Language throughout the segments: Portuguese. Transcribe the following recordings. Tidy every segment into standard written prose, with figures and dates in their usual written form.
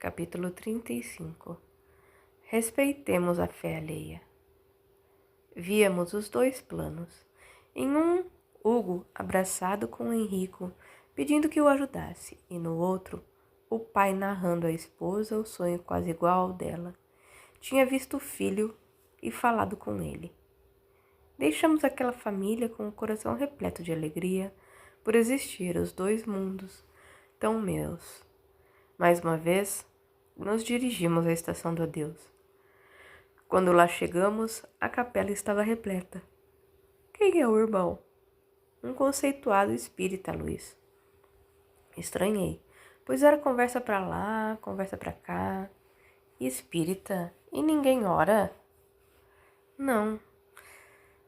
Capítulo 35. Respeitemos a fé alheia. Víamos os dois planos. Em um, Hugo abraçado com Henrico, pedindo que o ajudasse, e no outro, o pai narrando à esposa o sonho quase igual ao dela. Tinha visto o filho e falado com ele. Deixamos aquela família com o coração repleto de alegria por existir os dois mundos tão meus. Mais uma vez, nos dirigimos à estação do adeus. Quando lá chegamos, a capela estava repleta. Quem é o irmão? Um conceituado espírita, Luiz. Estranhei, pois era conversa pra lá, conversa pra cá. Espírita? E ninguém ora? Não.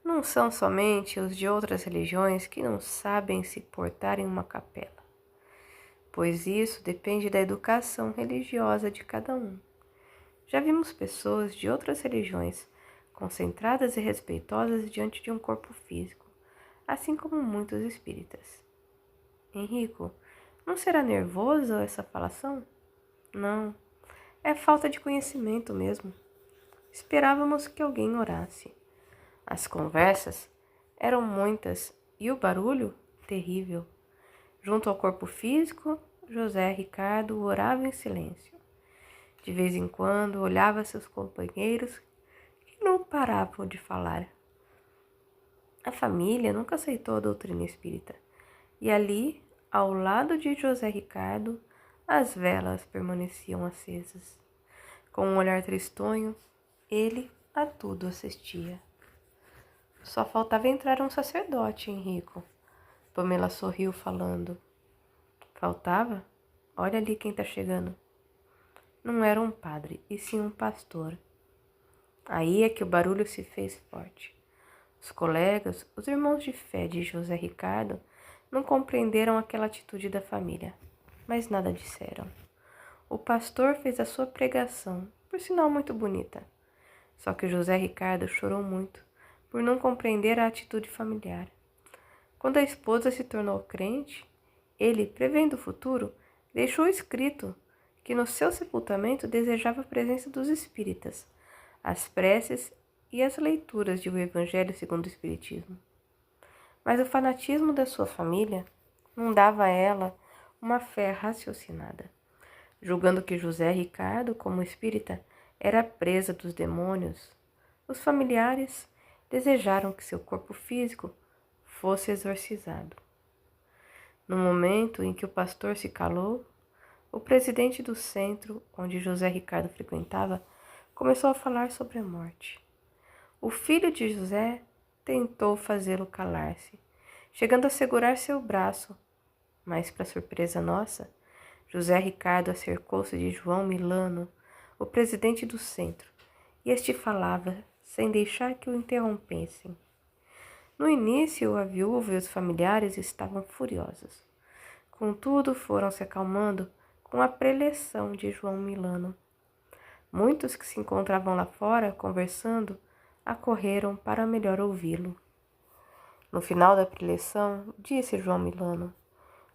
Não são somente os de outras religiões que não sabem se portar em uma capela, pois isso depende da educação religiosa de cada um. Já vimos pessoas de outras religiões concentradas e respeitosas diante de um corpo físico, assim como muitos espíritas. Henrico, não será nervosa essa falação? Não, é falta de conhecimento mesmo. Esperávamos que alguém orasse. As conversas eram muitas e o barulho terrível. Junto ao corpo físico, José Ricardo orava em silêncio. De vez em quando olhava seus companheiros que não paravam de falar. A família nunca aceitou a doutrina espírita, e ali, ao lado de José Ricardo, as velas permaneciam acesas. Com um olhar tristonho, ele a tudo assistia. Só faltava entrar um sacerdote, Henrico. Pamela sorriu, falando. Faltava? Olha ali quem tá chegando. Não era um padre, e sim um pastor. Aí é que o barulho se fez forte. Os colegas, os irmãos de fé de José Ricardo, não compreenderam aquela atitude da família, mas nada disseram. O pastor fez a sua pregação, por sinal muito bonita. Só que José Ricardo chorou muito por não compreender a atitude familiar. Quando a esposa se tornou crente, ele, prevendo o futuro, deixou escrito que no seu sepultamento desejava a presença dos espíritas, as preces e as leituras de O Evangelho segundo o Espiritismo. Mas o fanatismo da sua família não dava a ela uma fé raciocinada. Julgando que José Ricardo, como espírita, era presa dos demônios, os familiares desejaram que seu corpo físico fosse exorcizado. No momento em que o pastor se calou, o presidente do centro, onde José Ricardo frequentava, começou a falar sobre a morte. O filho de José tentou fazê-lo calar-se, chegando a segurar seu braço, mas, para surpresa nossa, José Ricardo acercou-se de João Milano, o presidente do centro, e este falava sem deixar que o interrompessem. No início, a viúva e os familiares estavam furiosos. Contudo, foram se acalmando com a preleção de João Milano. Muitos que se encontravam lá fora, conversando, acorreram para melhor ouvi-lo. No final da preleção, disse João Milano,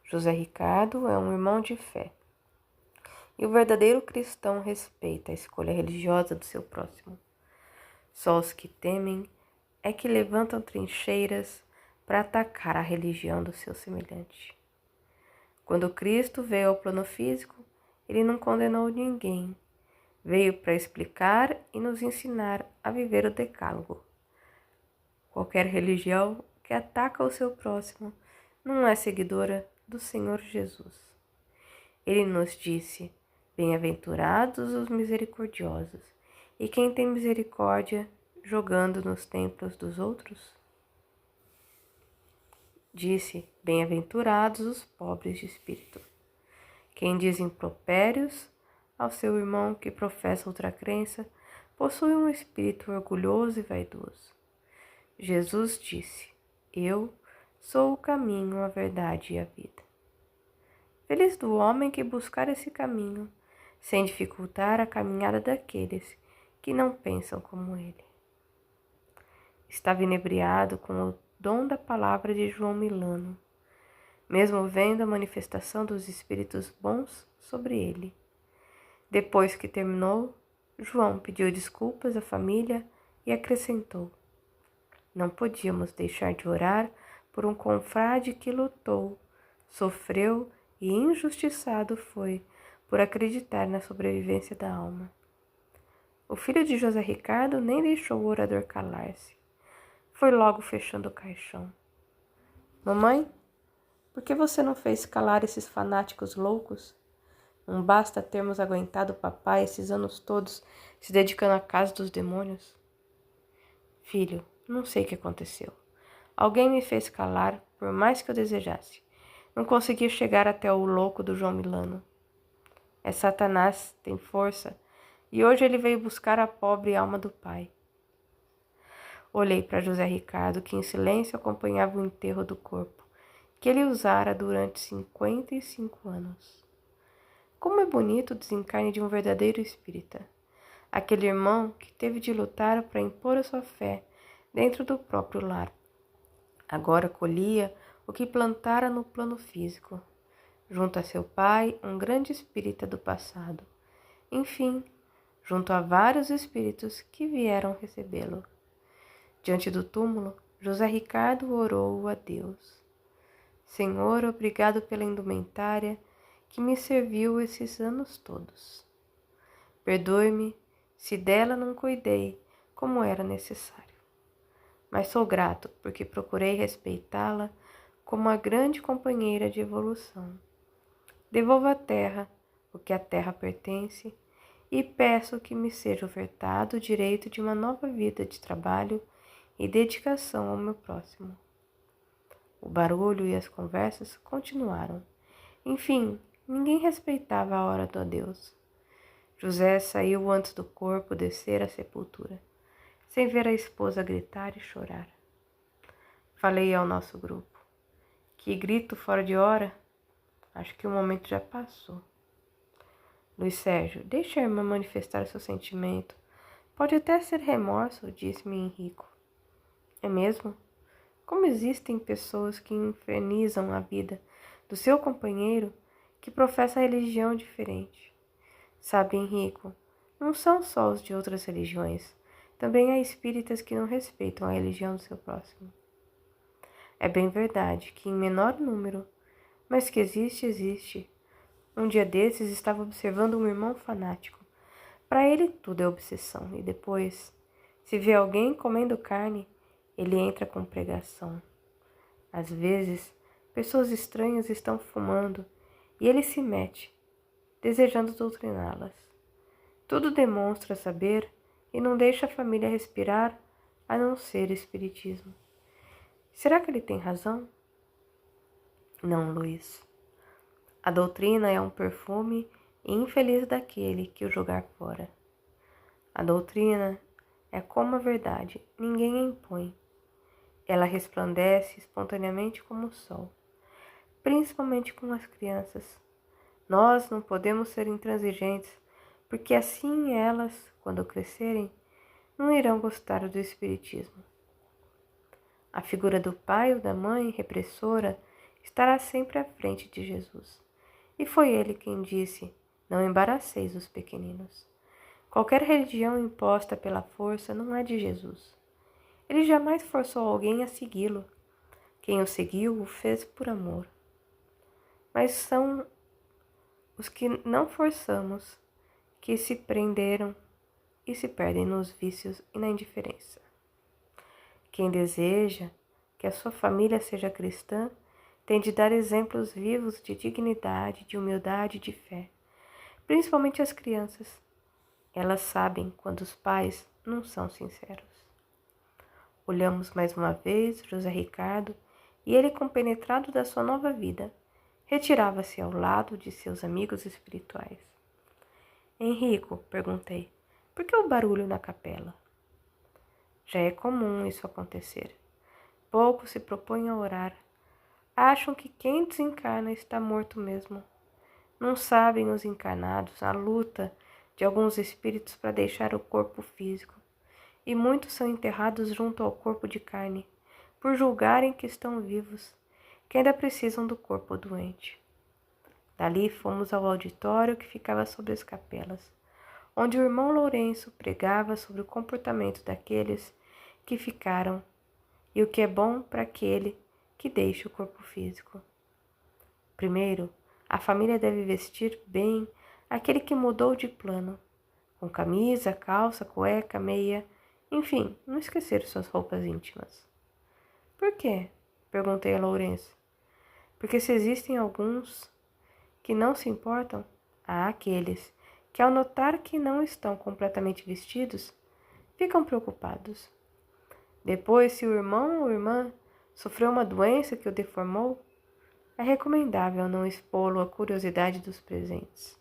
José Ricardo é um irmão de fé. E o verdadeiro cristão respeita a escolha religiosa do seu próximo. Só os que temem é que levantam trincheiras para atacar a religião do seu semelhante. Quando Cristo veio ao plano físico, ele não condenou ninguém. Veio para explicar e nos ensinar a viver o decálogo. Qualquer religião que ataca o seu próximo não é seguidora do Senhor Jesus. Ele nos disse, bem-aventurados os misericordiosos, e quem tem misericórdia jogando nos templos dos outros? Disse, bem-aventurados os pobres de espírito. Quem diz impropérios ao seu irmão que professa outra crença, possui um espírito orgulhoso e vaidoso. Jesus disse, eu sou o caminho, a verdade e a vida. Feliz do homem que buscar esse caminho, sem dificultar a caminhada daqueles que não pensam como ele. Estava inebriado com o dom da palavra de João Milano, mesmo vendo a manifestação dos espíritos bons sobre ele. Depois que terminou, João pediu desculpas à família e acrescentou: não podíamos deixar de orar por um confrade que lutou, sofreu e injustiçado foi por acreditar na sobrevivência da alma. O filho de José Ricardo nem deixou o orador calar-se. Foi logo fechando o caixão. Mamãe, por que você não fez calar esses fanáticos loucos? Não basta termos aguentado o papai esses anos todos se dedicando à casa dos demônios? Filho, não sei o que aconteceu. Alguém me fez calar, por mais que eu desejasse. Não consegui chegar até o louco do João Milano. É Satanás, tem força, e hoje ele veio buscar a pobre alma do pai. Olhei para José Ricardo, que em silêncio acompanhava o enterro do corpo, que ele usara durante 55 anos. Como é bonito o desencarne de um verdadeiro espírita. Aquele irmão que teve de lutar para impor a sua fé dentro do próprio lar. Agora colhia o que plantara no plano físico. Junto a seu pai, um grande espírita do passado. Enfim, junto a vários espíritos que vieram recebê-lo. Diante do túmulo, José Ricardo orou a Deus. Senhor, obrigado pela indumentária que me serviu esses anos todos. Perdoe-me se dela não cuidei como era necessário. Mas sou grato porque procurei respeitá-la como a grande companheira de evolução. Devolvo à terra o que à terra pertence e peço que me seja ofertado o direito de uma nova vida de trabalho e dedicação ao meu próximo. O barulho e as conversas continuaram. Enfim, ninguém respeitava a hora do adeus. José saiu antes do corpo descer à sepultura, sem ver a esposa gritar e chorar. Falei ao nosso grupo: que grito fora de hora? Acho que o momento já passou. Luiz Sérgio, deixe a irmã manifestar seu sentimento. Pode até ser remorso, disse-me Henrico. É mesmo? Como existem pessoas que infernizam a vida do seu companheiro que professa religião diferente. Sabe, Henrico, não são só os de outras religiões. Também há espíritas que não respeitam a religião do seu próximo. É bem verdade que em menor número, mas que existe, existe. Um dia desses estava observando um irmão fanático. Para ele tudo é obsessão. E depois, se vê alguém comendo carne, ele entra com pregação. Às vezes, pessoas estranhas estão fumando e ele se mete, desejando doutriná-las. Tudo demonstra saber e não deixa a família respirar a não ser espiritismo. Será que ele tem razão? Não, Luiz. A doutrina é um perfume infeliz daquele que o jogar fora. A doutrina é como a verdade, ninguém a impõe. Ela resplandece espontaneamente como o sol, principalmente com as crianças. Nós não podemos ser intransigentes, porque assim elas, quando crescerem, não irão gostar do espiritismo. A figura do pai ou da mãe repressora estará sempre à frente de Jesus. E foi ele quem disse: não embaraceis os pequeninos. Qualquer religião imposta pela força não é de Jesus. Ele jamais forçou alguém a segui-lo. Quem o seguiu o fez por amor. Mas são os que não forçamos que se prenderam e se perdem nos vícios e na indiferença. Quem deseja que a sua família seja cristã tem de dar exemplos vivos de dignidade, de humildade e de fé, principalmente as crianças. Elas sabem quando os pais não são sinceros. Olhamos mais uma vez José Ricardo e ele, compenetrado da sua nova vida, retirava-se ao lado de seus amigos espirituais. Henrico, perguntei, por que o barulho na capela? Já é comum isso acontecer. Poucos se propõem a orar. Acham que quem desencarna está morto mesmo. Não sabem os encarnados a luta de alguns espíritos para deixar o corpo físico. E muitos são enterrados junto ao corpo de carne, por julgarem que estão vivos, que ainda precisam do corpo doente. Dali fomos ao auditório que ficava sobre as capelas, onde o irmão Lourenço pregava sobre o comportamento daqueles que ficaram e o que é bom para aquele que deixa o corpo físico. Primeiro, a família deve vestir bem aquele que mudou de plano, com camisa, calça, cueca, meia, enfim, não esquecer suas roupas íntimas. Por quê? Perguntei a Lourenço. Porque se existem alguns que não se importam, há aqueles que, ao notar que não estão completamente vestidos, ficam preocupados. Depois, se o irmão ou irmã sofreu uma doença que o deformou, é recomendável não expô-lo à curiosidade dos presentes.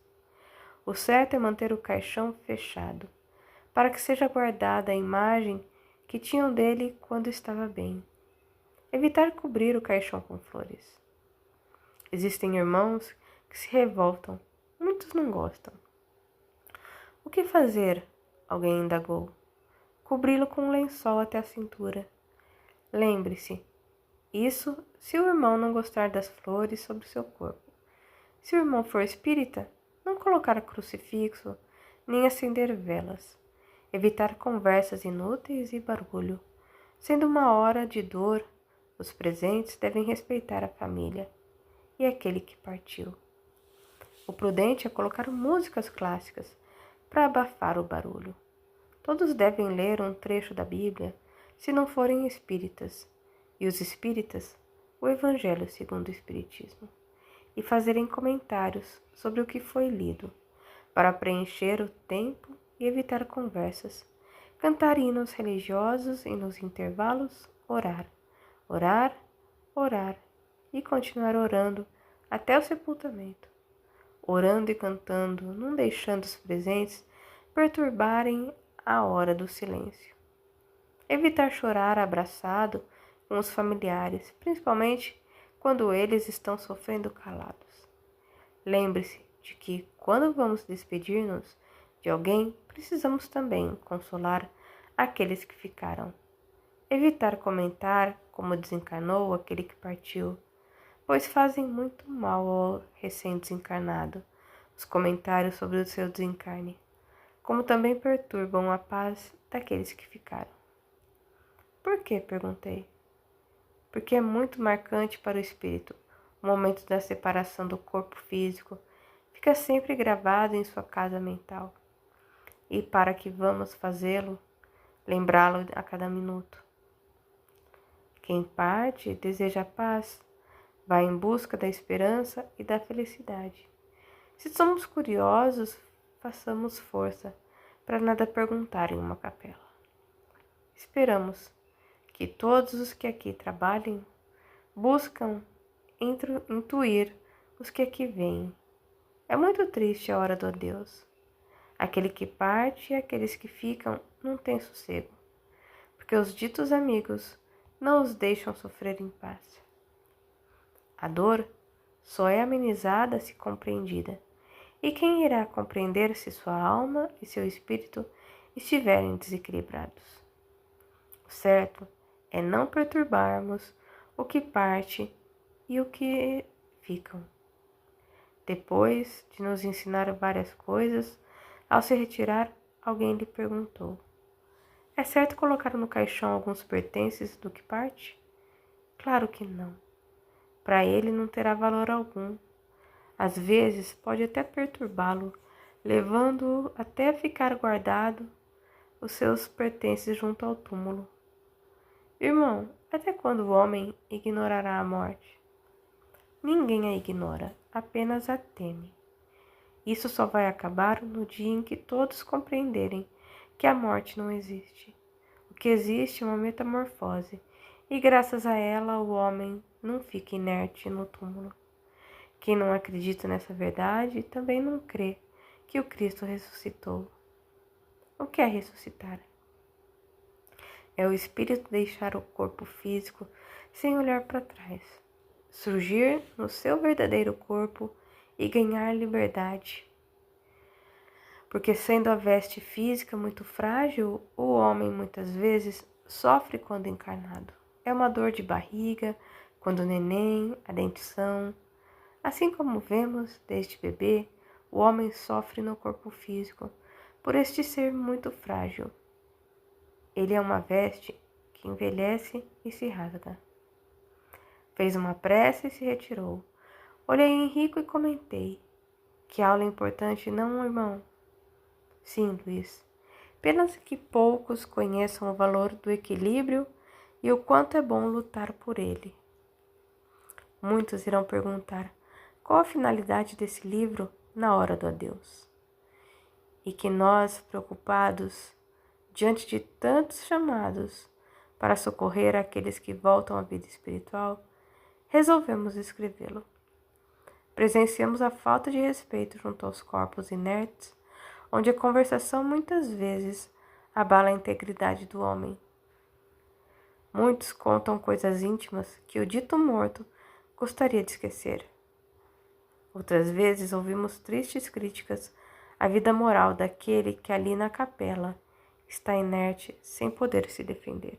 O certo é manter o caixão fechado, para que seja guardada a imagem que tinham dele quando estava bem. Evitar cobrir o caixão com flores. Existem irmãos que se revoltam, muitos não gostam. O que fazer? Alguém indagou. Cobri-lo com um lençol até a cintura. Lembre-se, isso se o irmão não gostar das flores sobre seu corpo. Se o irmão for espírita, não colocar crucifixo, nem acender velas. Evitar conversas inúteis e barulho. Sendo uma hora de dor, os presentes devem respeitar a família e aquele que partiu. O prudente é colocar músicas clássicas para abafar o barulho. Todos devem ler um trecho da Bíblia, se não forem espíritas, e os espíritas, o Evangelho segundo o Espiritismo, e fazerem comentários sobre o que foi lido, para preencher o tempo e evitar conversas, cantar hinos religiosos e nos intervalos orar, orar, orar e continuar orando até o sepultamento, orando e cantando, não deixando os presentes perturbarem a hora do silêncio. Evitar chorar abraçado com os familiares, principalmente quando eles estão sofrendo calados. Lembre-se de que, quando vamos despedir-nos de alguém, precisamos também consolar aqueles que ficaram. Evitar comentar como desencarnou aquele que partiu, pois fazem muito mal ao recém-desencarnado os comentários sobre o seu desencarne, como também perturbam a paz daqueles que ficaram. Por quê? Perguntei. Porque é muito marcante para o espírito o momento da separação do corpo físico, fica sempre gravado em sua casa mental. E para que vamos fazê-lo, lembrá-lo a cada minuto. Quem parte deseja a paz, vai em busca da esperança e da felicidade. Se somos curiosos, façamos força para nada perguntar em uma capela. Esperamos que todos os que aqui trabalhem buscam intuir os que aqui vêm. É muito triste a hora do adeus. Aquele que parte e aqueles que ficam não têm sossego, porque os ditos amigos não os deixam sofrer em paz. A dor só é amenizada se compreendida, e quem irá compreender se sua alma e seu espírito estiverem desequilibrados? O certo é não perturbarmos o que parte e o que ficam. Depois de nos ensinar várias coisas, ao se retirar, alguém lhe perguntou: é certo colocar no caixão alguns pertences do que parte? Claro que não. Para ele não terá valor algum. Às vezes pode até perturbá-lo, levando-o até a ficar guardado os seus pertences junto ao túmulo. Irmão, até quando o homem ignorará a morte? Ninguém a ignora, apenas a teme. Isso só vai acabar no dia em que todos compreenderem que a morte não existe. O que existe é uma metamorfose, e graças a ela o homem não fica inerte no túmulo. Quem não acredita nessa verdade também não crê que o Cristo ressuscitou. O que é ressuscitar? É o espírito deixar o corpo físico sem olhar para trás, surgir no seu verdadeiro corpo e ganhar liberdade. Porque sendo a veste física muito frágil, o homem muitas vezes sofre quando encarnado. É uma dor de barriga, quando neném, a dentição, Assim como vemos desde bebê, o homem sofre no corpo físico por este ser muito frágil. Ele é uma veste que envelhece e se rasga. Fez uma prece e se retirou. Olhei Henrico e comentei. Que aula importante, não, irmão? Sim, Luiz. Pena que poucos conheçam o valor do equilíbrio e o quanto é bom lutar por ele. Muitos irão perguntar qual a finalidade desse livro na hora do adeus. E que nós, preocupados, diante de tantos chamados para socorrer aqueles que voltam à vida espiritual, resolvemos escrevê-lo. Presenciamos a falta de respeito junto aos corpos inertes, onde a conversação muitas vezes abala a integridade do homem. Muitos contam coisas íntimas que o dito morto gostaria de esquecer. Outras vezes ouvimos tristes críticas à vida moral daquele que ali na capela está inerte sem poder se defender.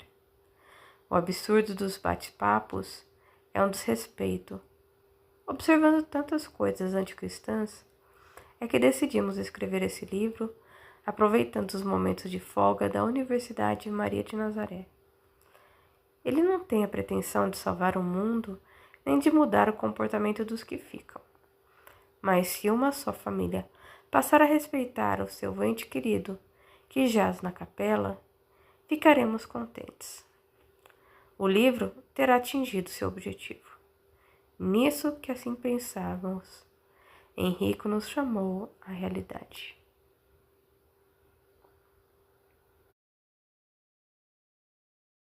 O absurdo dos bate-papos é um desrespeito. Observando tantas coisas anticristãs, é que decidimos escrever esse livro, aproveitando os momentos de folga da Universidade Maria de Nazaré. Ele não tem a pretensão de salvar o mundo, nem de mudar o comportamento dos que ficam. Mas se uma só família passar a respeitar o seu ente querido, que jaz na capela, ficaremos contentes. O livro terá atingido seu objetivo. Nisso que assim pensávamos, Henrico nos chamou à realidade.